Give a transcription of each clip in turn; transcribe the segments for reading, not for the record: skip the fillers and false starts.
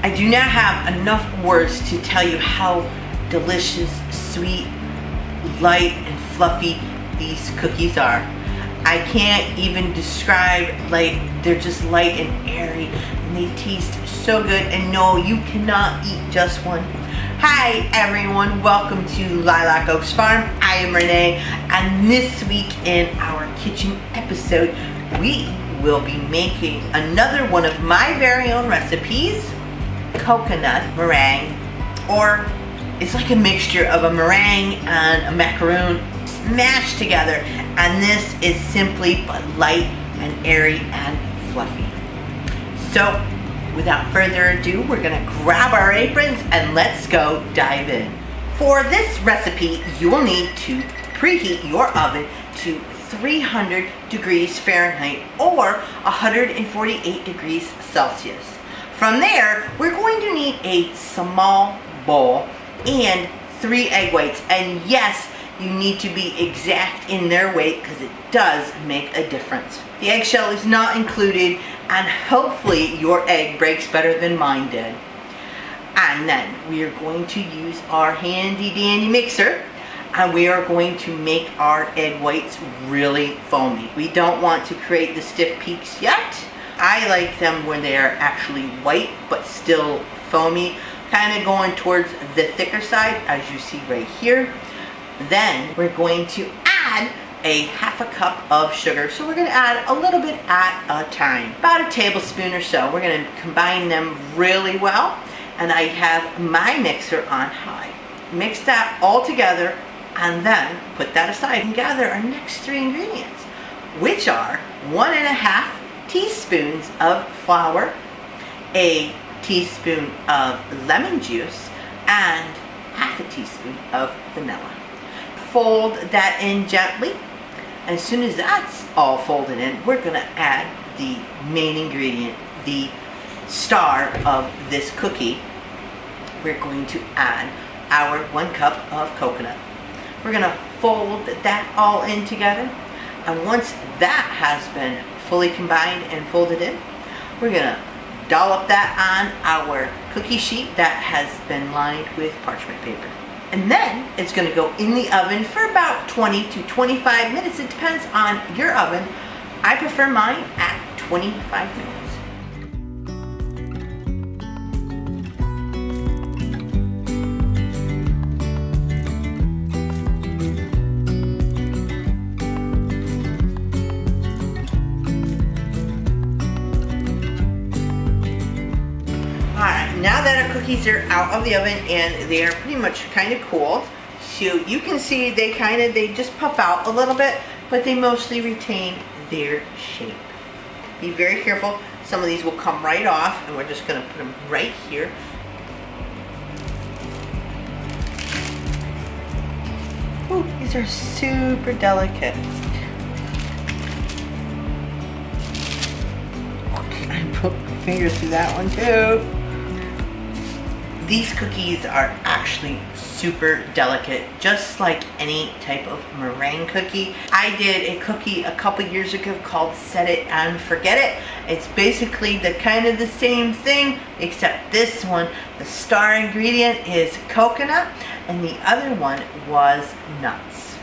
I do not have enough words to tell you how delicious, sweet, light, and fluffy these cookies are. I can't even describe, like, they're just light and airy, and they taste so good. And no, you cannot eat just one. Hi everyone, welcome to Lilac Oaks Farm. I am Renee, and this week in our kitchen episode, we will be making another one of my very own recipes, coconut meringue, or it's like a mixture of a meringue and a macaroon smashed together, and this is simply but light and airy and fluffy. So without further ado, we're gonna grab our aprons and let's go dive in. For this recipe, you will need to preheat your oven to 300 degrees Fahrenheit or 148 degrees Celsius. From there, we're going to need a small bowl and 3 egg whites. And yes, you need to be exact in their weight because it does make a difference. The eggshell is not included, and hopefully your egg breaks better than mine did. And then we are going to use our handy dandy mixer, and we are going to make our egg whites really foamy. We don't want to create the stiff peaks yet. I like them when they are actually white but still foamy, kind of going towards the thicker side, as you see right here. Then we're going to add a half a cup of sugar. So we're going to add a little bit at a time, about a tablespoon or so. We're going to combine them really well, and I have my mixer on high. Mix that all together and then put that aside and gather our next 3 ingredients, which are 1.5 teaspoons of flour, a teaspoon of lemon juice, and half a teaspoon of vanilla. Fold that in gently. As soon as that's all folded in, we're going to add the main ingredient, the star of this cookie. We're going to add our 1 cup of coconut. We're going to fold that all in together, and once that has been fully combined and folded in, we're going to dollop that on our cookie sheet that has been lined with parchment paper. And then it's going to go in the oven for about 20 to 25 minutes. It depends on your oven. I prefer mine at 25 minutes. Now that our cookies are out of the oven and they are pretty much kind of cool, so you can see they just puff out a little bit, but they mostly retain their shape. Be very careful. Some of these will come right off, and we're just going to put them right here. Ooh, these are super delicate. I put my fingers through that one too. These cookies are actually super delicate, just like any type of meringue cookie. I did a cookie a couple years ago called Set It and Forget It. It's basically the same thing, except this one, the star ingredient is coconut, and the other one was nuts.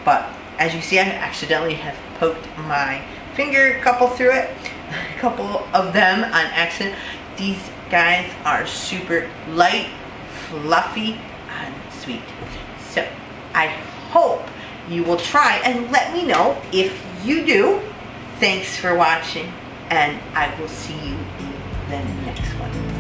But as you see, I accidentally have poked my finger couple through it, a couple of them on accident. These guys are super light, fluffy, and sweet. So I hope you will try and let me know if you do. Thanks for watching, and I will see you in the next one.